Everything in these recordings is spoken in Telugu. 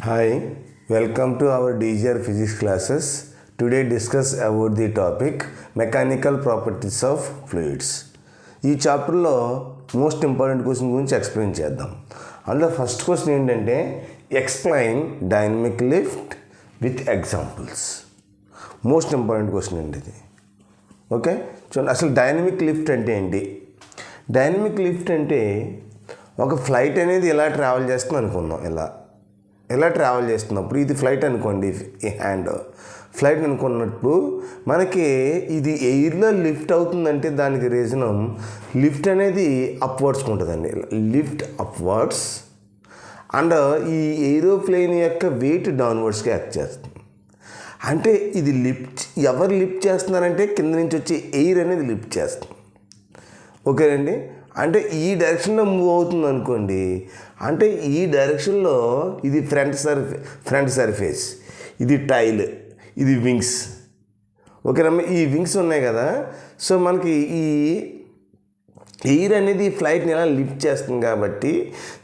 Hi, welcome to our DGR physics classes. Today discuss about the topic mechanical properties of fluids. ఈ చాప్టర్లో మోస్ట్ ఇంపార్టెంట్ క్వశ్చన్ గురించి ఎక్స్ప్లెయిన్ చేద్దాం. అందులో ఫస్ట్ క్వశ్చన్ ఏంటంటే explain dynamic lift with examples. Most important question అండి ఇది. ఓకే, చూడండి అసలు డైనమిక్ లిఫ్ట్ అంటే ఏంటి? డైనమిక్ లిఫ్ట్ అంటే ఒక ఫ్లైట్ అనేది ఇలా ట్రావెల్ చేస్తుంది అనుకుందాం. ఇలా ట్రావెల్ చేస్తున్నప్పుడు ఇది ఫ్లైట్ అనుకోండి, ఫ్లైట్ అనుకున్నప్పుడు మనకి ఇది ఎయిర్లో లిఫ్ట్ అవుతుందంటే దానికి రీజనం లిఫ్ట్ అనేది అప్వర్డ్స్కి ఉంటుందండి. లిఫ్ట్ అప్వర్డ్స్ అండ్ ఈ ఏరోప్లేన్ యొక్క వెయిట్ డౌన్వర్డ్స్కి యాక్ట్ చేస్తుంది. అంటే ఇది ఎవరు లిఫ్ట్ చేస్తున్నారంటే కింద నుంచి వచ్చి ఎయిర్ అనేది లిఫ్ట్ చేస్తుంది. ఓకేనండి, అంటే ఈ డైరెక్షన్లో మూవ్ అవుతుంది అనుకోండి, అంటే ఈ డైరెక్షన్లో ఇది ఫ్రంట్ సర్ఫేస్, ఇది టైల్, ఇది వింగ్స్. ఓకేనమ్మా, ఈ వింగ్స్ ఉన్నాయి కదా. సో మనకి ఈ ఎయిర్ అనేది ఫ్లైట్ని ఎలా లిఫ్ట్ చేస్తుంది కాబట్టి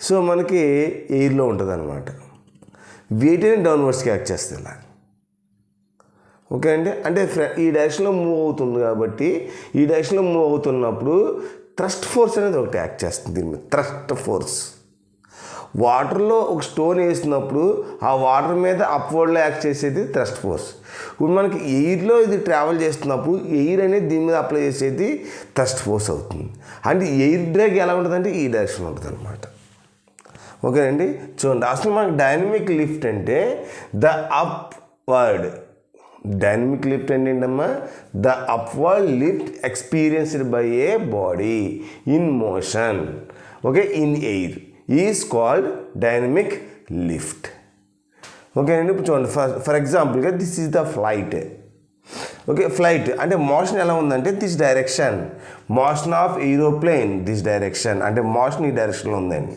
సో మనకి ఎయిర్లో ఉంటుంది అనమాట. వెయిట్ అనేది డౌన్వర్డ్స్కి యాక్ట్ చేస్తుంది ఇలా. ఓకే అండి, అంటే ఈ డైరెక్షన్లో మూవ్ అవుతుంది కాబట్టి ఈ డైరెక్షన్లో మూవ్ అవుతున్నప్పుడు థ్రస్ట్ ఫోర్స్ అనేది ఒకటి యాక్ట్ చేస్తుంది. దీని మీద థ్రస్ట్ ఫోర్స్. వాటర్లో ఒక స్టోన్ వేసినప్పుడు ఆ వాటర్ మీద అప్వర్డ్లో యాక్ట్ చేసేది థ్రస్ట్ ఫోర్స్. ఇప్పుడు మనకి ఎయిర్లో ఇది ట్రావెల్ చేస్తున్నప్పుడు ఎయిర్ అనేది దీని మీద అప్లై చేసేది థ్రస్ట్ ఫోర్స్ అవుతుంది. అంటే ఎయిర్ డ్రాగ్ ఎలా ఉంటుందంటే ఈ డైరెక్షన్ ఉంటుంది అనమాట. ఓకేనండి, చూడండి అసలు మనకి డైనమిక్ లిఫ్ట్ అంటే ద అప్వర్డ్. డైనమిక్ లిఫ్ట్ అంటే ఏంటమ్మా? The upward lift experienced by A body in motion, okay, in air is called dynamic lift. Okay అండి, ఇప్పుడు చూడండి ఫర్ ఎగ్జాంపుల్గా this is the flight. Okay, flight అంటే మోషన్ ఎలా ఉందంటే this direction, motion of aeroplane this direction, అంటే మోషన్ ఈ డైరెక్షన్లో ఉందండి.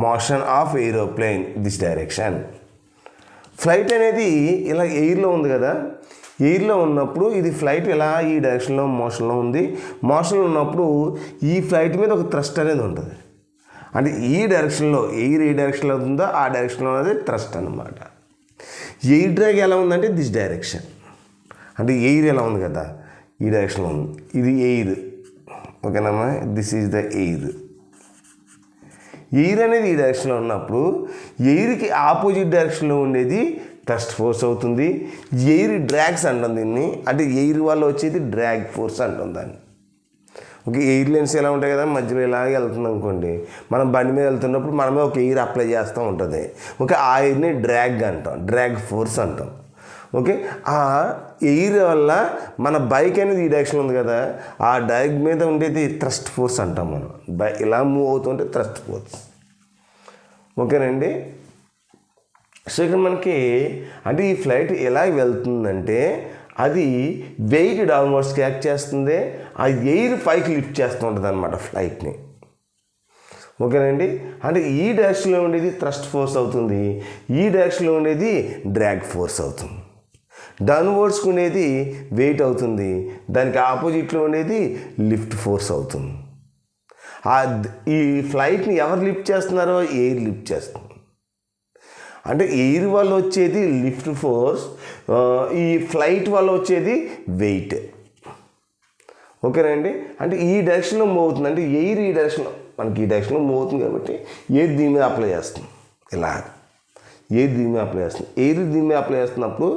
Motion of aeroplane this direction. Flight అనేది ఇలా ఎయిర్లో ఉంది కదా, ఎయిర్లో ఉన్నప్పుడు ఇది ఫ్లైట్ ఇలా ఈ డైరెక్షన్లో మోషన్లో ఉంది. మోషన్లో ఉన్నప్పుడు ఈ ఫ్లైట్ మీద ఒక థ్రస్ట్ అనేది ఉంటుంది. అంటే ఈ డైరెక్షన్లో ఎయిర్ ఏ డైరెక్షన్లో ఉందో ఆ డైరెక్షన్లో అనేది థ్రస్ట్ అనమాట. ఎయిర్ డ్రాగ్ ఎలా ఉందంటే దిస్ డైరెక్షన్, అంటే ఎయిర్ ఎలా ఉంది కదా ఈ డైరెక్షన్లో ఉంది, ఇది ఎయిర్. ఓకేనమ్మా, this is the air. Air అనేది ఈ డైరెక్షన్లో ఉన్నప్పుడు ఎయిర్కి ఆపోజిట్ డైరెక్షన్లో ఉండేది థ్రస్ట్ ఫోర్స్ అవుతుంది. ఎయిర్ డ్రాగ్స్ అంటాం దీన్ని, అంటే ఎయిర్ వల్ల వచ్చేది డ్రాగ్ ఫోర్స్ అంటాం దాన్ని. ఓకే, ఎయిర్ లైన్స్ ఎలా ఉంటాయి కదా, మధ్యలో ఇలాగే వెళ్తుంది అనుకోండి, మనం బండి మీద వెళ్తున్నప్పుడు మనమే ఒక ఎయిర్ అప్లై చేస్తూ ఉంటుంది. ఓకే, ఆ ఎయిర్ని డ్రాగ్ అంటాం, డ్రాగ్ ఫోర్స్ అంటాం. ఓకే, ఆ ఎయిర్ వల్ల మన బైక్ అనేది ఈ డైరెక్షన్ ఉంది కదా, ఆ డైక్ మీద ఉండేది థ్రస్ట్ ఫోర్స్ అంటాం మనం. ఇలా మూవ్ అవుతుంటే థ్రస్ట్ ఫోర్స్. ఓకేనండి, సో ఇక్కడ మనకి అంటే ఈ ఫ్లైట్ ఎలా వెళ్తుందంటే అది వెయిట్ డౌన్వర్డ్స్కి యాక్ట్ చేస్తుంది, ఆ ఎయిర్ పైకి లిఫ్ట్ చేస్తూ ఉంటుంది అనమాట ఫ్లైట్ని. ఓకేనండి, అంటే ఈ డైరెక్షన్లో ఉండేది థ్రస్ట్ ఫోర్స్ అవుతుంది, ఈ డైరెక్షన్లో ఉండేది డ్రాగ్ ఫోర్స్ అవుతుంది. డౌన్వర్డ్స్కి ఉండేది వెయిట్ అవుతుంది, దానికి ఆపోజిట్లో ఉండేది లిఫ్ట్ ఫోర్స్ అవుతుంది. ఈ ఫ్లైట్ని ఎవరు లిఫ్ట్ చేస్తున్నారో ఎయిర్ లిఫ్ట్ చేస్తుంది. అంటే ఎయిర్ వల్ల వచ్చేది లిఫ్ట్ ఫోర్స్, ఈ ఫ్లైట్ వల్ల వచ్చేది వెయిట్. ఓకేనండి, అంటే ఈ డైరెక్షన్లో మూవ్ అవుతుంది, అంటే ఎయిర్ ఈ డైరెక్షన్లో మనకి ఈ డైరెక్షన్లో మూవ్ అవుతుంది కాబట్టి ఎయిర్ దీని మీద అప్లై చేస్తుంది. ఇలా ఎయిర్ దీని మీద అప్లై చేస్తుంది. ఎయిర్ దీని మీద అప్లై చేస్తున్నప్పుడు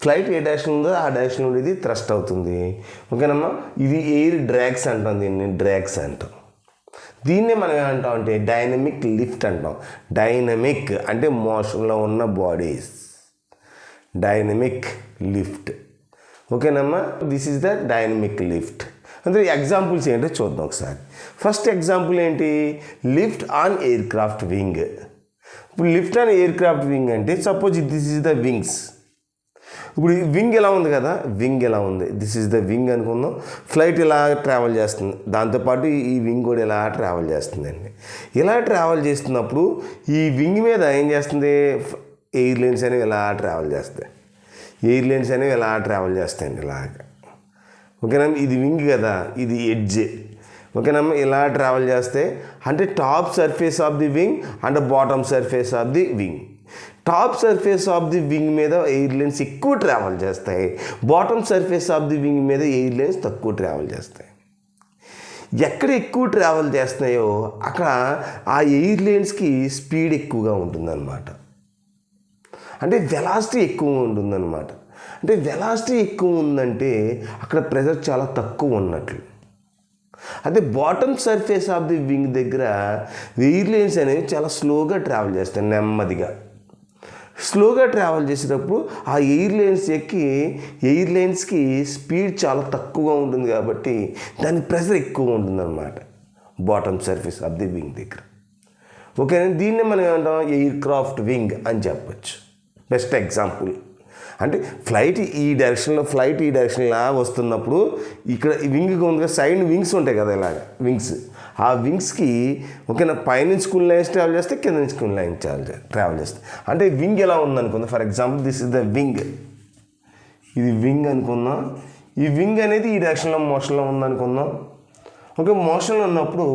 ఫ్లైట్ ఏ డైరెక్షన్ ఉందో ఆ డైరెక్షన్ ఉండేది థ్రస్ట్ అవుతుంది. ఓకేనమ్మా, ఇది ఎయిర్ డ్రాగ్స్ అంటాం, దీన్ని డ్రాగ్స్ అంటాం. దీన్నే మనం ఏమంటాం అంటే డైనమిక్ లిఫ్ట్ అంటాం. డైనమిక్ అంటే మోషన్లో ఉన్న బాడీస్, డైనమిక్ లిఫ్ట్. ఓకేనమ్మా, this is the dynamic lift. అంటే ఎగ్జాంపుల్స్ ఏంటో చూద్దాం ఒకసారి. ఫస్ట్ ఎగ్జాంపుల్ ఏంటి? Lift on aircraft wing. ఇప్పుడు lift on aircraft wing అంటే suppose this is the wings. ఇప్పుడు వింగ్ ఎలా ఉంది కదా, వింగ్ ఎలా ఉంది, దిస్ ఈజ్ ద వింగ్ అనుకుందాం. ఫ్లైట్ ఇలా ట్రావెల్ చేస్తుంది, దాంతోపాటు ఈ వింగ్ కూడా ఇలా ట్రావెల్ చేస్తుందండి. ఇలా ట్రావెల్ చేస్తున్నప్పుడు ఈ వింగ్ మీద ఏం చేస్తుంది, ఎయిర్ లైన్స్ అనేవి ఇలా ట్రావెల్ చేస్తాయి. ఎయిర్ లైన్స్ అనేవి ఇలా ట్రావెల్ చేస్తాయండి ఇలాగా. ఓకేనా, ఇది వింగ్ కదా, ఇది ఎడ్జ్. ఓకేనమ్మా, ఇలా ట్రావెల్ చేస్తే అంటే top surface of the wing and bottom surface of the wing top surface of the wing మీద ఎయిర్లైన్స్ ఎక్కువ ట్రావెల్ చేస్తాయి, bottom surface of the wing మీద ఎయిర్లైన్స్ తక్కువ ట్రావెల్ చేస్తాయి. ఎక్కడ ఎక్కువ ట్రావెల్ చేస్తున్నాయో అక్కడ ఆ ఎయిర్లైన్స్కి స్పీడ్ ఎక్కువగా ఉంటుందన్నమాట. అంటే వెలాసిటీ ఎక్కువ ఉంటుందన్నమాట. అంటే వెలాసిటీ ఎక్కువ ఉందంటే అక్కడ ప్రెషర్ చాలా తక్కువ ఉన్నట్లు. అదే bottom surface of the wing దగ్గర ఎయిర్లైన్స్ అనేవి చాలా స్లోగా ట్రావెల్ చేస్తాయి. నెమ్మదిగా స్లోగా ట్రావెల్ చేసేటప్పుడు ఆ ఎయిర్లైన్స్కి స్పీడ్ చాలా తక్కువగా ఉంటుంది కాబట్టి దానికి ప్రెషర్ ఎక్కువ ఉంటుందన్నమాట bottom surface of the wing దగ్గర. ఓకే, దీన్నే మనం ఏమంటాం, ఎయిర్ క్రాఫ్ట్ వింగ్ అని చెప్పచ్చు. Best example. అంటే ఫ్లైట్ ఈ డైరెక్షన్లా వస్తున్నప్పుడు ఇక్కడ వింగ్ ఉంది, సైడ్ వింగ్స్ ఉంటాయి కదా, ఇలాగ వింగ్స్. ఆ వింగ్స్కి ఓకేనా పైనుంచి కూల్ లైన్స్ ట్రావెల్ చేస్తే కింద నుంచి కూల్ లైన్ ట్రావెల్ చేస్తాయి. అంటే వింగ్ ఎలా ఉందనుకుందాం, for example this is the wing. ఇది వింగ్ అనుకుందాం. ఈ వింగ్ అనేది ఈ డైరెక్షన్లో మోషన్లో ఉందనుకుందాం. ఓకే, మోషన్లో ఉన్నప్పుడు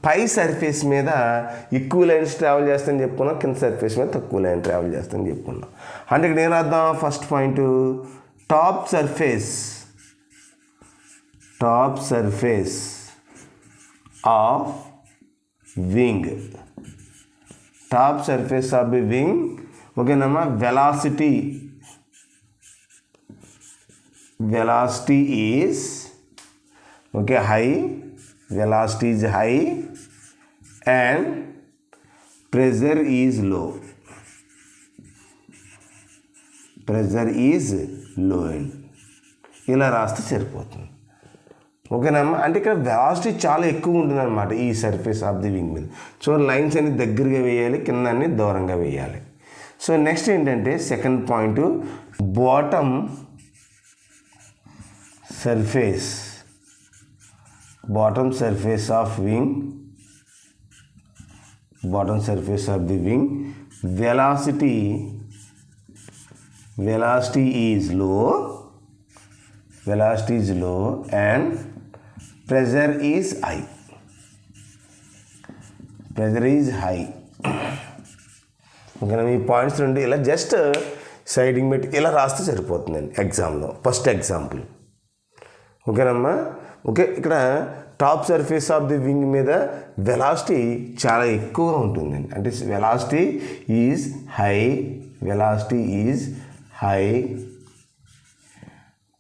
పై సర్ఫేస్ మీద ఎక్కువ లైన్స్ ట్రావెల్ చేస్తాయని చెప్పుకున్నాం, కింద సర్ఫేస్ మీద తక్కువ లైన్ ట్రావెల్ చేస్తాయని చెప్పుకున్నాం. అంటే ఇక్కడ ఏం రాద్దాం, first point top surface of wing, top surface of the wing. ఓకేనమ్మా, velocity is okay high, velocity is high and pressure is low. ఇలా రాస్తే సరిపోతుంది. ఓకేనమ్మా. అంటే ఇక్కడ వెలాసిటీ చాలా ఎక్కువ ఉంటుంది అనమాట ఈ సర్ఫేస్ ఆఫ్ ది వింగ్ మీద. సో లైన్స్ అన్ని దగ్గరగా వేయాలి, కింద అన్ని దూరంగా వేయాలి. సో నెక్స్ట్ ఏంటంటే second point, bottom surface of the wing, velocity is low and pressure is high. ఓకేనా, ఈ పాయింట్స్ నుండి ఇలా జస్ట్ సైడింగ్ పెట్టి ఇలా రాస్తే సరిపోతుందండి ఎగ్జామ్లో. First example. ఓకేనమ్మా. ఓకే, ఇక్కడ top surface of the wing మీద వెలాసిటీ చాలా ఎక్కువగా ఉంటుందండి. అంటే velocity is high,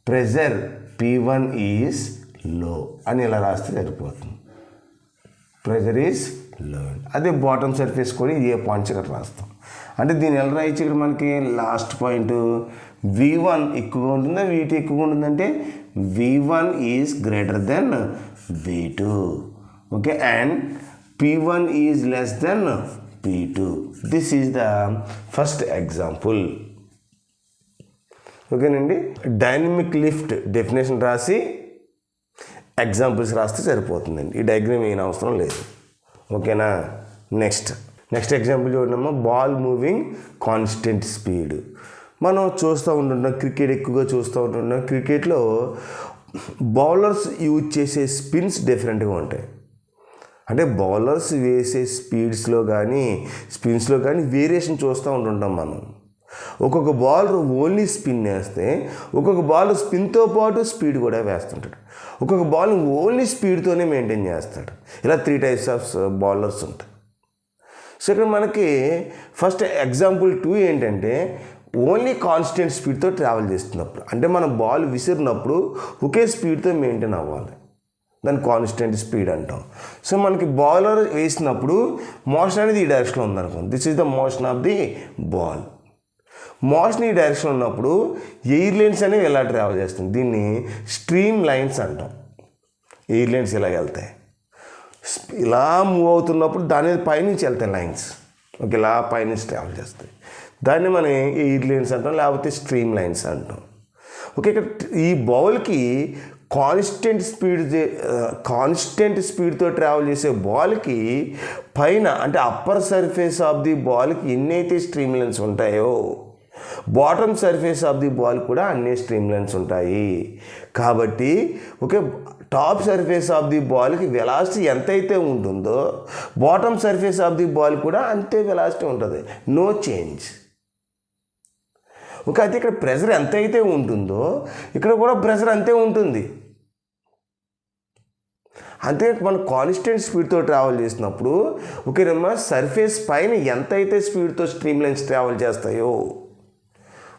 pressure P1 is low అని ఇలా రాస్తే సరిపోతుంది. Pressure is low. అదే బాటమ్ సర్ఫేస్ కూడా ఏ పాయింట్స్ ఇక్కడ రాస్తాం. అంటే దీన్ని ఎలా రాయచ్చు, ఇక్కడ మనకి లాస్ట్ పాయింట్ V1 ఎక్కువగా ఉంటుందా, V2 ఎక్కువగా ఉంటుందంటే V1 is greater than V2. Okay, and P1 is less than P2. This is the first example. ఓకేనండి. డైనమిక్ లిఫ్ట్ డెఫినేషన్ రాసి ఎగ్జాంపుల్స్ రాస్తే సరిపోతుందండి. ఈ డయాగ్రామ్ ఏం అవసరం లేదు. ఓకేనా. నెక్స్ట్ ఎగ్జాంపుల్ చూడమ్మా, బాల్ మూవింగ్ కాన్స్టెంట్ స్పీడ్. మనం చూస్తూ ఉంటుంటాం, క్రికెట్ ఎక్కువగా చూస్తూ ఉంటుంటాం. క్రికెట్లో బౌలర్స్ యూజ్ చేసే స్పిన్స్ డిఫరెంట్గా ఉంటాయి. అంటే బౌలర్స్ వేసే స్పీడ్స్లో కానీ స్పిన్స్లో కానీ వేరియేషన్ చూస్తూ ఉంటుంటాం మనం. ఒక్కొక్క బౌలర్ ఓన్లీ స్పిన్ వేస్తే ఒక్కొక్క బౌలర్ స్పిన్తో పాటు స్పీడ్ కూడా వేస్తుంటాడు. ఒక్కొక్క బాల్ ఓన్లీ స్పీడ్తోనే మెయింటైన్ చేస్తాడు. ఇలా 3 types ఆఫ్ బౌలర్స్ ఉంటాయి. సో ఇక్కడ మనకి ఫస్ట్ ఎగ్జాంపుల్ 2 ఏంటంటే ఓన్లీ కాన్స్టెంట్ స్పీడ్తో ట్రావెల్ చేస్తున్నప్పుడు, అంటే మనం బాల్ విసిరినప్పుడు ఒకే స్పీడ్తో మెయింటైన్ అవ్వాలి, దాన్ని కాన్స్టెంట్ స్పీడ్ అంటాం. సో మనకి బౌలర్ వేసినప్పుడు మోషన్ అనేది ఈ డైరెక్షన్లో ఉందనుకోండి, this is the motion of the ball. Motion ఈ డైరెక్షన్ ఉన్నప్పుడు ఎయిర్లైన్స్ అనేవి ఎలా ట్రావెల్ చేస్తుంది, దీన్ని స్ట్రీమ్ లైన్స్ అంటాం. ఎయిర్లైన్స్ ఇలా వెళ్తాయి, ఇలా మూవ్ అవుతున్నప్పుడు దాని పైనుంచి వెళ్తాయి లైన్స్. ఓకే, ఇలా పైనుంచి ట్రావెల్ చేస్తాయి. దాన్ని మనం ఎయిర్లైన్స్ అంటాం, లేకపోతే స్ట్రీమ్ లైన్స్ అంటాం. ఓకే, ఇక్కడ ఈ బౌల్కి కాన్స్టెంట్ స్పీడ్తో ట్రావెల్ చేసే బాల్కి పైన అంటే అప్పర్ సర్ఫేస్ ఆఫ్ ది బాల్కి ఎన్నైతే స్ట్రీమ్ లైన్స్ ఉంటాయో bottom surface of the ball కూడా అన్ని స్ట్రీమ్ లైన్స్ ఉంటాయి. కాబట్టి okay, top surface of the బాల్కి వెలాసిటీ ఎంతైతే ఉంటుందో bottom surface of the ball కూడా అంతే వెలాసిటీ ఉంటుంది, నో చేంజ్. ఓకే, అయితే ఇక్కడ ప్రెషర్ ఎంత అయితే ఉంటుందో ఇక్కడ కూడా ప్రెషర్ అంతే ఉంటుంది. అంతే మనం కాన్స్టెంట్ స్పీడ్తో ట్రావెల్ చేసినప్పుడు ఓకేనమ్మా సర్ఫేస్ పైన ఎంత అయితే స్పీడ్తో స్ట్రీమ్ లైన్స్ ట్రావెల్ చేస్తాయో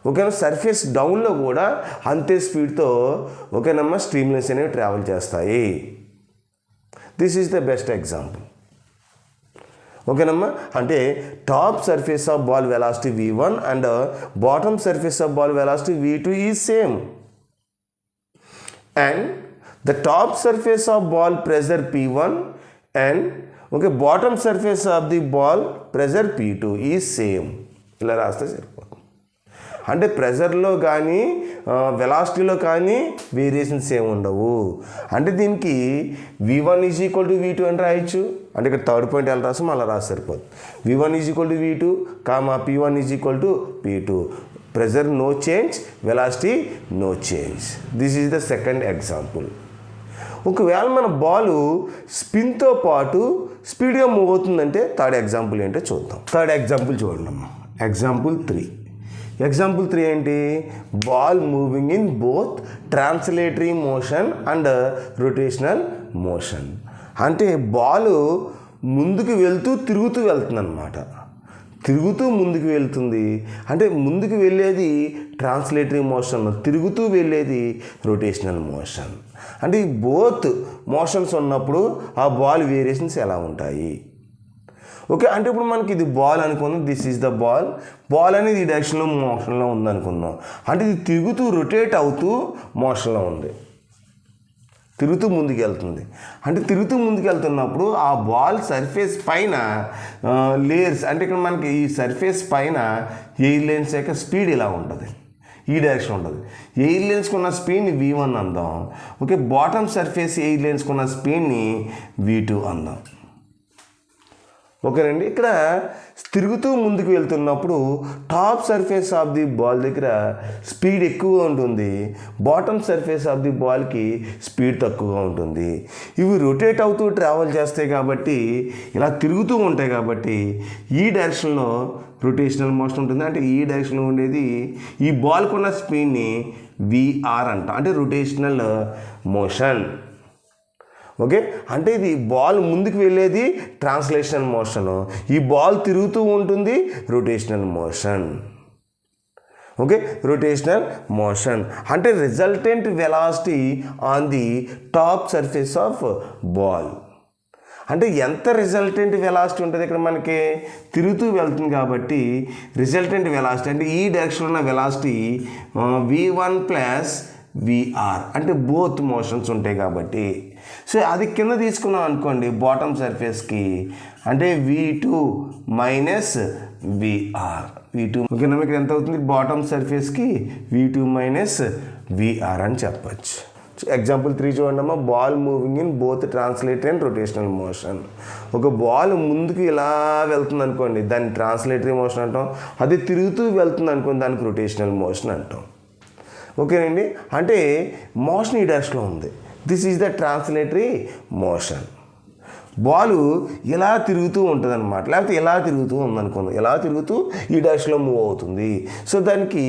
ఓకేనా సర్ఫేస్ డౌన్లో కూడా అంతే స్పీడ్తో ఓకేనమ్మా స్ట్రీమ్ లైన్స్ అనేవి ట్రావెల్ చేస్తాయి. This is the best example. ఓకేనమ్మా, అంటే top surface of ball velocity v1 and bottom surface of ball velocity v2 is same and the top surface of ball pressure P1 and bottom surface of the ball pressure P2 is same. ఇలా రాస్తే సరిపోతుంది. అంటే ప్రెజర్లో కానీ వెలాసిటీలో కానీ వేరియేషన్స్ ఏమి ఉండవు. అంటే దీనికి v1 is equal to v2 అని రాయొచ్చు. అంటే ఇక్కడ థర్డ్ పాయింట్ ఎలా రాస్తాం అలా రాసి సరిపోతుంది. v1 is equal to v2 comma p1 is equal to p2. Pressure no change, velocity no change. This is the second example. ఒకవేళ మన బాలు స్పిన్తో పాటు స్పీడ్గా మూవ్ అవుతుందంటే థర్డ్ ఎగ్జాంపుల్ ఏంటో చూద్దాం. థర్డ్ ఎగ్జాంపుల్ చూడండి అమ్మా. ఎగ్జాంపుల్ 3. ఎగ్జాంపుల్ 3 ఏంటి? Ball moving in both translatory motion and rotational motion. అంటే బాలు ముందుకు వెళ్తూ తిరుగుతూ వెళ్తుంది అన్నమాట. తిరుగుతూ ముందుకు వెళ్తుంది అంటే ముందుకు వెళ్ళేది ట్రాన్స్లేటరీ మోషన్, తిరుగుతూ వెళ్ళేది రొటేషనల్ మోషన్. అంటే ఈ బోత్ మోషన్స్ ఉన్నప్పుడు ఆ బాల్ వేరియేషన్స్ ఎలా ఉంటాయి? ఓకే, అంటే ఇప్పుడు మనకి ఇది బాల్ అనుకుందాం. This is the ball. Ball అనేది ఈ డైరెక్షన్లో మోషన్లో ఉందనుకుందాం. అంటే ఇది తిరుగుతూ రొటేట్ అవుతూ మోషన్లో ఉంది, తిరుగుతూ ముందుకు వెళ్తుంది. అంటే తిరుగుతూ ముందుకు వెళ్తున్నప్పుడు ఆ బాల్ సర్ఫేస్ పైన లేయర్స్, అంటే ఇక్కడ మనకి ఈ సర్ఫేస్ పైన ఎయిర్ లైన్స్ యొక్క స్పీడ్ ఇలా ఉంటుంది, ఈ డైరెక్షన్ ఉంటుంది. ఎయిర్ లైన్స్కి ఉన్న స్పీడ్ని v1 అందాం. ఓకే, బాటమ్ సర్ఫేస్ ఎయిర్ లైన్స్కి ఉన్న స్పీడ్ని v2 అందాం. ఓకేనండి, ఇక్కడ తిరుగుతూ ముందుకు వెళ్తున్నప్పుడు top surface of the ball దగ్గర స్పీడ్ ఎక్కువగా ఉంటుంది, బాటమ్ సర్ఫేస్ ఆఫ్ ది బాల్కి స్పీడ్ తక్కువగా ఉంటుంది. ఇవి రొటేట్ అవుతూ ట్రావెల్ చేస్తాయి కాబట్టి, ఇలా తిరుగుతూ ఉంటాయి కాబట్టి ఈ డైరెక్షన్లో రొటేషనల్ మోషన్ ఉంటుంది. అంటే ఈ డైరెక్షన్లో ఉండేది ఈ బాల్కి ఉన్న స్పీడ్ని VR అంట, అంటే రొటేషనల్ మోషన్. ఓకే, అంటే ఇది బాల్ ముందుకు వెళ్ళేది ట్రాన్స్లేషనల్ మోషన్, ఈ బాల్ తిరుగుతూ ఉంటుంది rotational motion. Okay, rotational motion అంటే resultant velocity on the top surface of ball. అంటే ఎంత రిజల్టెంట్ వెలాసిటీ ఉంటుంది ఇక్కడ మనకి? తిరుగుతూ వెళ్తుంది కాబట్టి రిజల్టెంట్ వెలాసిటీ అంటే ఈ డైరెక్షన్లో ఉన్న వెలాసిటీ v1 ప్లస్ VR, అంటే బోత్ మోషన్స్ ఉంటాయి కాబట్టి. సో అది కింద తీసుకున్నాం అనుకోండి బాటమ్ సర్ఫేస్కి, అంటే v2 మైనస్ VR. v2 ఓకేనా, ఇక్కడ ఎంత అవుతుంది? బాటమ్ సర్ఫేస్కి v2 మైనస్ VR అని చెప్పచ్చు. ఎగ్జాంపుల్ 3 చూడండి అమ్మా. Ball moving in both translatory and rotational motion. ఒక బాల్ ముందుకు ఇలా వెళ్తుంది అనుకోండి, దాన్ని ట్రాన్స్లేటరీ మోషన్ అంటాం. అది తిరుగుతూ వెళ్తుంది అనుకోండి, దానికి రొటేషనల్ మోషన్ అంటాం. ఓకేనండి, అంటే మోషన్ ఈ డైరెక్షన్లో ఉంది. This is the translatory motion. Balu ఇలా తిరుగుతూ ఉంటుంది అనమాట, లేకపోతే ఇలా తిరుగుతూ ఉందనుకుందాం. ఇలా తిరుగుతూ ఈ డైరెక్షన్లో మూవ్ అవుతుంది. సో దానికి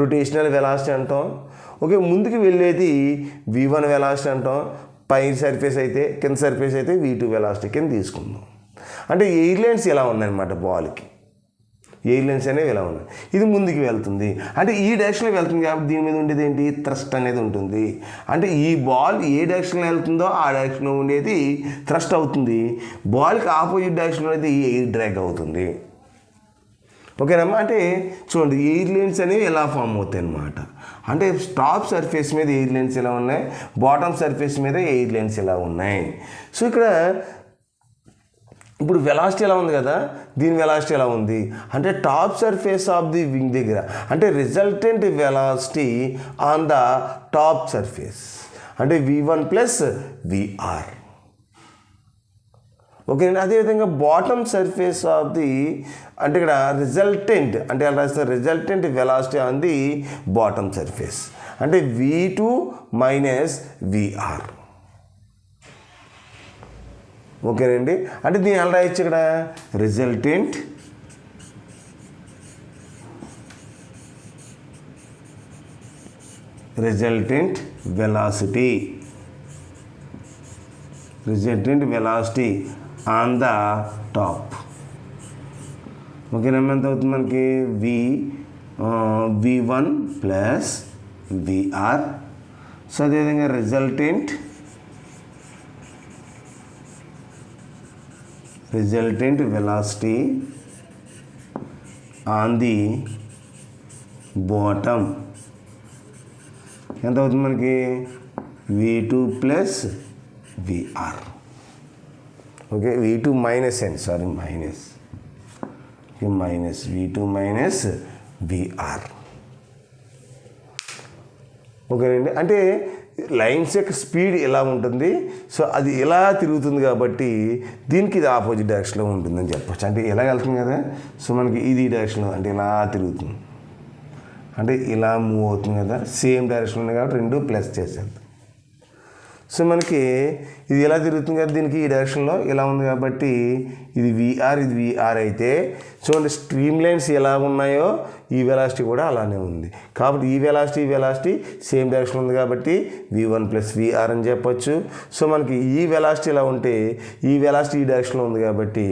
రొటేషనల్ వెలాసిటీ అంటాం. ఓకే, ముందుకు వెళ్ళేది v1 వెలాసిటీ అంటాం. పై సర్ఫేస్ అయితే, కింద సర్ఫేస్ అయితే v2 వెలాసిటీ కింద తీసుకుందాం. అంటే ఎయిర్ లైన్స్ ఇలా ఉన్నాయన్నమాట బాల్కి. ఎయిర్ లైన్స్ అనేవి ఇలా ఉన్నాయి. ఇది ముందుకు వెళ్తుంది అంటే ఈ డైరెక్షన్లో వెళ్తుంది కాబట్టి దీని మీద ఉండేది ఏంటి? థ్రస్ట్ అనేది ఉంటుంది. అంటే ఈ బాల్ ఏ డైరెక్షన్లో వెళ్తుందో ఆ డైరెక్షన్లో ఉండేది థ్రస్ట్ అవుతుంది. బాల్కి ఆపోజిట్ డైరెక్షన్లో ఉండేది ఎయిర్ డ్రాగ్ అవుతుంది. ఓకేనమ్మా, అంటే చూడండి ఎయిర్ లైన్స్ అనేవి ఎలా ఫామ్ అవుతాయి అన్నమాట. అంటే టాప్ సర్ఫేస్ మీద ఎయిర్ లైన్స్ ఎలా ఉన్నాయి, బాటమ్ సర్ఫేస్ మీద ఎయిర్ లైన్స్ ఎలా ఉన్నాయి. సో ఇక్కడ ఇప్పుడు వెలాసిటీ ఎలా ఉంది కదా, దీని వెలాసిటీ ఎలా ఉంది అంటే top surface of the wing దగ్గర, అంటే resultant velocity on the top surface అంటే v1 ప్లస్ VR. ఓకే, అదేవిధంగా బాటమ్ సర్ఫేస్ ఆఫ్ ది అంటే ఇక్కడ రిజల్టెంట్ అంటే ఎలా రాస్తారు? Resultant velocity on the bottom surface అంటే v2 మైనస్ VR. ఓకేనండి, అంటే దీన్ని ఎలా రాయొచ్చు? ఇక్కడ resultant resultant velocity on the top. ఓకేనా, ఎంత అవుతుంది మనకి v1 ప్లస్ vr. సో అదేవిధంగా resultant velocity on the bottom ఎంత అవుతుంది మనకి v2 plus vr. Okay, v2 minus v2 minus vr. ఓకేనండి, అంటే లైన్స్ యొక్క స్పీడ్ ఎలా ఉంటుంది, సో అది ఎలా తిరుగుతుంది కాబట్టి దీనికి ఇది ఆపోజిట్ డైరెక్షన్లో ఉంటుందని చెప్పచ్చు. అంటే ఎలా వెళ్తుంది కదా, సో మనకి ఇది డైరెక్షన్లో అంటే ఇలా తిరుగుతుంది, అంటే ఇలా మూవ్ అవుతుంది కదా, సేమ్ డైరెక్షన్ ఉంది కాబట్టి రెండు ప్లస్ చేసేద్దాం. సో మనకి ఇది ఎలా తిరుగుతుంది కదా, దీనికి ఈ డైరెక్షన్లో ఇలా ఉంది కాబట్టి ఇది విఆర్ అయితే చూడండి స్ట్రీమ్ లైన్స్ ఎలా ఉన్నాయో ఈ వెలాసిటీ కూడా అలానే ఉంది. కాబట్టి ఈ వెలాసిటీ సేమ్ డైరెక్షన్ ఉంది కాబట్టి v1 ప్లస్ vr అని చెప్పొచ్చు. సో మనకి ఈ వెలాసిటీ ఇలా ఉంటే ఈ వెలాసిటీ ఈ డైరెక్షన్లో ఉంది కాబట్టి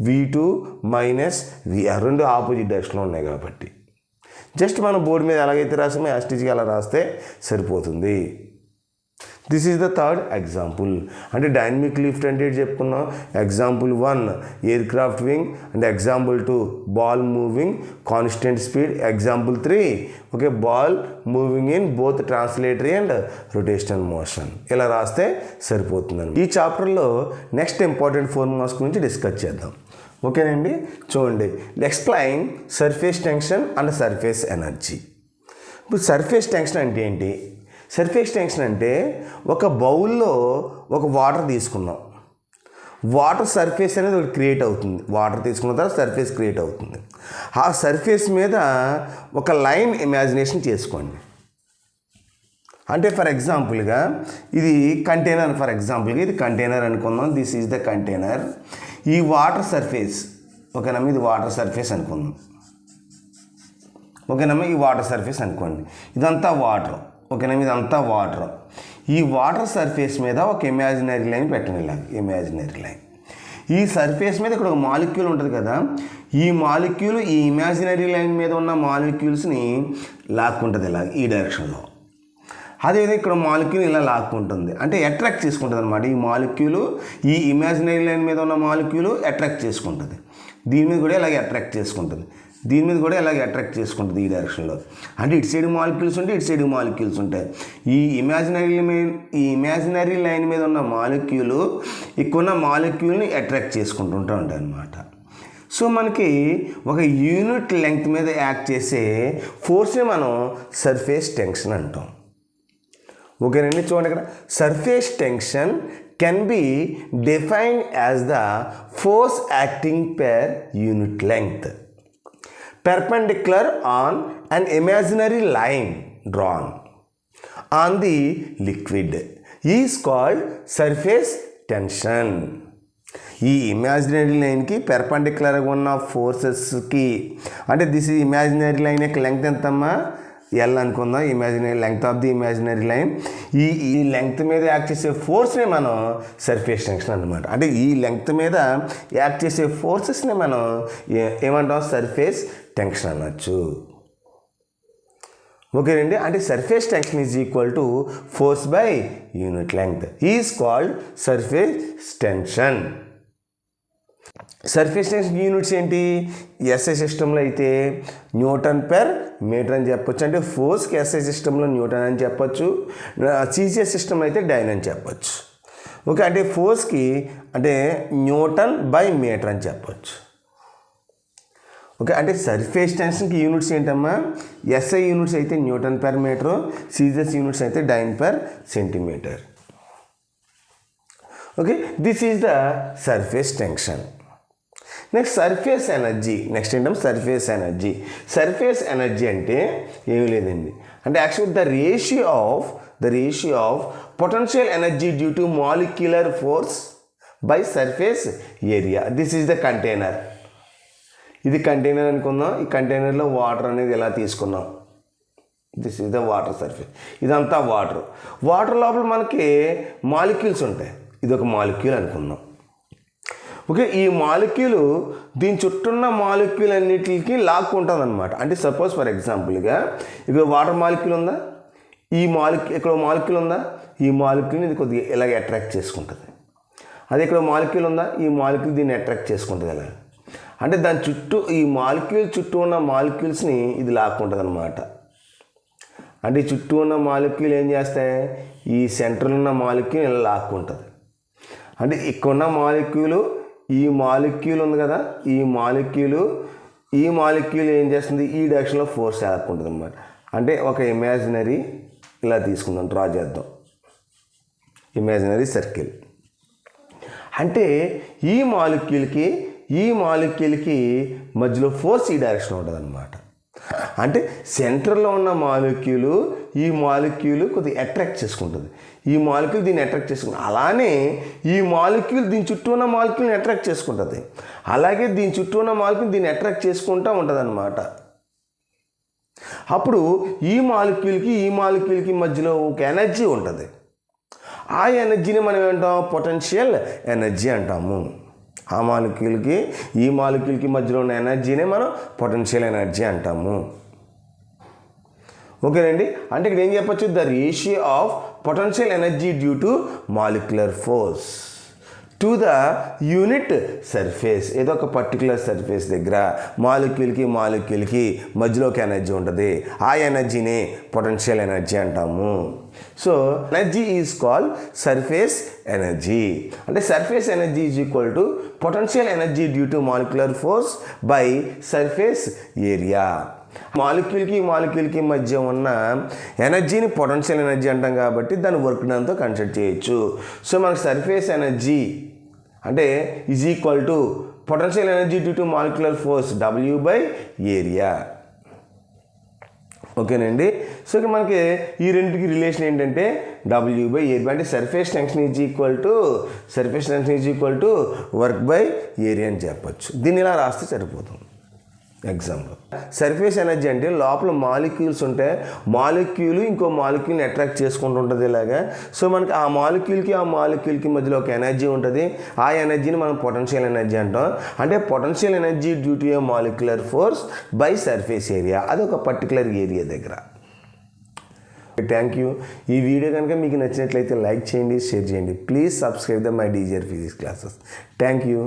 v2 మైనస్ vr రెండు ఆపోజిట్ డైరెక్షన్లో ఉన్నాయి కాబట్టి జస్ట్ మనం బోర్డు మీద ఎలాగైతే రాసామో యాస్టిజ్గా అలా రాస్తే సరిపోతుంది. This is the third example. అంటే డైనమిక్ లిఫ్ట్ అంటే చెప్పుకున్నాం. Example 1 air craft wing, and example 2 ball moving constant speed, example 3 okay ball moving in both translatory and rotational motion. ఇలా రాస్తే సరిపోతుందండి. ఈ చాప్టర్లో నెక్స్ట్ ఇంపార్టెంట్ ఫార్ములాస్ గురించి డిస్కస్ చేద్దాం. ఓకేనండి, చూడండి explain surface tension and surface energy. ఇప్పుడు సర్ఫేస్ టెన్షన్ అంటే ఏంటి? సర్ఫేస్ టెన్షన్ అంటే ఒక బౌల్లో ఒక వాటర్ తీసుకున్నాం, వాటర్ సర్ఫేస్ అనేది ఒకటి క్రియేట్ అవుతుంది. వాటర్ తీసుకున్న తర్వాత సర్ఫేస్ క్రియేట్ అవుతుంది. ఆ సర్ఫేస్ మీద ఒక లైన్ ఇమాజినేషన్ చేసుకోండి. అంటే ఫర్ ఎగ్జాంపుల్గా ఇది కంటైనర్, ఇది కంటైనర్ అనుకుందాం. This is the container. ఈ వాటర్ సర్ఫేస్ ఓకేనమ్మా, ఇది వాటర్ సర్ఫేస్ అనుకుందాం. ఓకేనమ్మా, ఈ వాటర్ సర్ఫేస్ అనుకోండి. ఇదంతా వాటర్. ఓకేనమ్మా, ఇదంతా వాటర్. ఈ వాటర్ సర్ఫేస్ మీద ఒక ఇమాజినరీ లైన్ పెట్టండి. ఇలా ఇమాజినరీ లైన్. ఈ సర్ఫేస్ మీద ఇక్కడ ఒక మాలిక్యూల్ ఉంటుంది కదా, ఈ మాలిక్యూల్ ఈ ఇమాజినరీ లైన్ మీద ఉన్న మాలిక్యూల్స్ని లాక్కుంటుంది ఇలా ఈ డైరెక్షన్లో. అదేవిధంగా ఇక్కడ మాలిక్యూల్ ఇలా లాక్కుంటుంది, అంటే అట్రాక్ట్ చేసుకుంటుంది అనమాట. ఈ మాలిక్యూల్ ఈ ఇమాజినరీ లైన్ మీద ఉన్న మాలిక్యూల్ అట్రాక్ట్ చేసుకుంటుంది. దీని మీద కూడా ఇలాగే అట్రాక్ట్ చేసుకుంటుంది, దీని మీద కూడా ఇలాగే అట్రాక్ట్ చేసుకుంటుంది ఈ డైరెక్షన్లో. అంటే ఇటు సైడ్ మాలిక్యూల్స్ ఉంటాయి, ఇటు సైడ్ మాలిక్యూల్స్ ఉంటాయి. ఈ ఇమాజినరీ లైన్ మీద ఉన్న మాలిక్యూల్ ఇక్కడున్న మాలిక్యూల్ని అట్రాక్ట్ చేసుకుంటూ ఉంటాయి అన్నమాట. సో మనకి ఒక యూనిట్ లెంగ్త్ మీద యాక్ట్ చేసే ఫోర్స్ని మనం సర్ఫేస్ టెన్షన్ అంటాం. ఓకేనండి, చూడండి ఇక్కడ surface tension can be defined as the force acting per unit length perpendicular on an imaginary line drawn on the liquid is called surface tension. ఈ ఇమాజినరీ లైన్కి పెర్పెండిక్యులర్గా ఉన్న ఫోర్సెస్కి అంటే దిస్ ఇమాజినరీ లైన్ యొక్క లెంగ్త్ ఎంతమ్మా ఎల్ అనుకుందాం. Imaginary length of the imaginary line. ఈ లెంగ్త్ మీద యాక్ట్ చేసే ఫోర్స్ని మనం సర్ఫేస్ టెన్షన్ అనమాట. అంటే ఈ లెంగ్త్ మీద యాక్ట్ చేసే ఫోర్సెస్ని మనం ఏమంటాం? సర్ఫేస్ టెన్షన్ అనొచ్చు. ఓకేనండి, అంటే surface tension is equal to force by unit length is called surface tension. Surface tension units ఏంటి? ఎస్ఐ సిస్టంలో అయితే న్యూటన్ పెర్ మీటర్ అని చెప్పొచ్చు. అంటే ఫోర్స్కి ఎస్ఐ సిస్టంలో న్యూటన్ అని చెప్పొచ్చు, సిజిఎస్ సిస్టమ్ అయితే డైన్ అని చెప్పొచ్చు. ఓకే, అంటే ఫోర్స్కి అంటే న్యూటన్ బై మీటర్ అని చెప్పొచ్చు. ఓకే, అంటే సర్ఫేస్ టెన్షన్కి యూనిట్స్ ఏంటమ్మా? ఎస్ఐ యూనిట్స్ అయితే newton per metre, CGS units అయితే dyne per centimetre. Okay, this is the surface tension. Next surface energy. Next ఏంటంటే సర్ఫేస్ ఎనర్జీ. సర్ఫేస్ ఎనర్జీ అంటే ఏమీ లేదండి, అంటే actually the ratio of potential energy due to molecular force by surface area. This is the container. ఇది కంటైనర్ అనుకుందాం. ఈ కంటైనర్లో వాటర్ అనేది ఎలా తీసుకున్నాం, this is the water surface. ఇదంతా వాటర్ లోపల మనకి మాలిక్యూల్స్ ఉంటాయి. ఇది ఒక మాలిక్యూల్ అనుకుందాం. ఓకే, ఈ మాలిక్యూల్ దీని చుట్టూ ఉన్న మాలిక్యూల్ అన్నిటికి లాక్కుంటుంది అనమాట. అంటే సపోజ్ ఫర్ ఎగ్జాంపుల్గా ఇక్కడ వాటర్ మాలిక్యూల్ ఉందా, ఇక్కడ మాలిక్యూల్ ఉందా, ఈ మాలిక్యూల్ని ఇది కొద్దిగా ఇలాగ అట్రాక్ట్ చేసుకుంటుంది. అదే ఇక్కడ మాలిక్యూల్ ఉందా, ఈ మాలిక్యూల్ దీన్ని అట్రాక్ట్ చేసుకుంటుంది. ఇలా అంటే దాని చుట్టూ ఈ మాలిక్యూల్ చుట్టూ ఉన్న మాలిక్యూల్స్ని ఇది లాక్కుంటుంది అనమాట. అంటే ఈ చుట్టూ ఉన్న మాలిక్యూల్ ఏం చేస్తాయి, ఈ సెంటర్లో ఉన్న మాలిక్యూల్ ఇలా లాక్కుంటుంది. అంటే ఇక్కడ ఉన్న మాలిక్యూలు ఈ మాలిక్యూల్ ఉంది కదా, ఈ మాలిక్యూల్ ఏం చేస్తుంది, ఈ డైరెక్షన్లో ఫోర్స్ లాక్కుంటుంది అనమాట. అంటే ఒక ఇమాజినరీ ఇలా తీసుకుందాం, డ్రా చేద్దాం ఇమాజినరీ సర్కిల్. అంటే ఈ మాలిక్యూల్కి మధ్యలో ఫోర్స్ ఈ డైరెక్షన్ ఉంటుంది అనమాట. అంటే సెంటర్లో ఉన్న ఈ మాలిక్యూల్ కొద్దిగా అట్రాక్ట్ చేసుకుంటుంది, ఈ మాలిక్యూల్ దీన్ని అట్రాక్ట్ చేసుకుంటుంది. అలానే ఈ మాలిక్యూల్ దీని చుట్టూ ఉన్న మాలిక్యూల్ని అట్రాక్ట్ చేసుకుంటుంది. అలాగే దీని చుట్టూ ఉన్న మాలిక్యూల్ దీన్ని అట్రాక్ట్ చేసుకుంటూ ఉంటుంది అనమాట. అప్పుడు ఈ మాలిక్యూల్కి మధ్యలో ఒక ఎనర్జీ ఉంటుంది. ఆ ఎనర్జీని మనం ఏమంటాం, పొటెన్షియల్ ఎనర్జీ అంటాము. ఆ మాలిక్యూల్కి మధ్యలో ఉన్న ఎనర్జీనే మనం పొటెన్షియల్ ఎనర్జీ అంటాము. ఓకేనండి. అంటే ఇక్కడ ఏం చెప్పచ్చు, the ratio of potential energy due to molecular force to the unit surface. ఏదో ఒక పర్టికులర్ సర్ఫేస్ దగ్గర మాలిక్యూల్కి మధ్యలో ఒక ఎనర్జీ ఉంటుంది. ఆ ఎనర్జీనే పొటెన్షియల్ ఎనర్జీ అంటాము. So energy is called surface energy. అంటే surface energy is equal to potential energy due to molecular force by surface area. మాలిక్యూల్కి మధ్య ఉన్న ఎనర్జీని పొటెన్షియల్ ఎనర్జీ అంటాం కాబట్టి దాని వర్క్ డన్తో కన్సిడర్ చేయొచ్చు. సో మనకు సర్ఫేస్ ఎనర్జీ అంటే is equal to potential energy due to molecular force W by area. ఓకేనండి. సో ఇక మనకి ఈ రెండుకి రిలేషన్ ఏంటంటే W బై ఏరియా. అంటే surface tension is equal to work by area అని చెప్పచ్చు. దీన్ని ఇలా రాస్తే సరిపోతుంది ఎగ్జాంపుల్. సర్ఫేస్ ఎనర్జీ అంటే లోపల మాలిక్యూల్స్ ఉంటే మాలిక్యూల్ ఇంకో మాలిక్యూల్ని అట్రాక్ట్ చేసుకుంటూ ఉంటుంది ఇలాగా. సో మనకి ఆ మాలిక్యూల్కి మధ్యలో ఒక ఎనర్జీ ఉంటుంది. ఆ ఎనర్జీని మనం పొటెన్షియల్ ఎనర్జీ అంటాం. అంటే potential energy due to A molecular force by surface area. అది ఒక పర్టికులర్ ఏరియా దగ్గర. Thank you. ఈ వీడియో కనుక మీకు నచ్చినట్లయితే లైక్ చేయండి, షేర్ చేయండి. Please subscribe the my DGR physics classes. Thank you.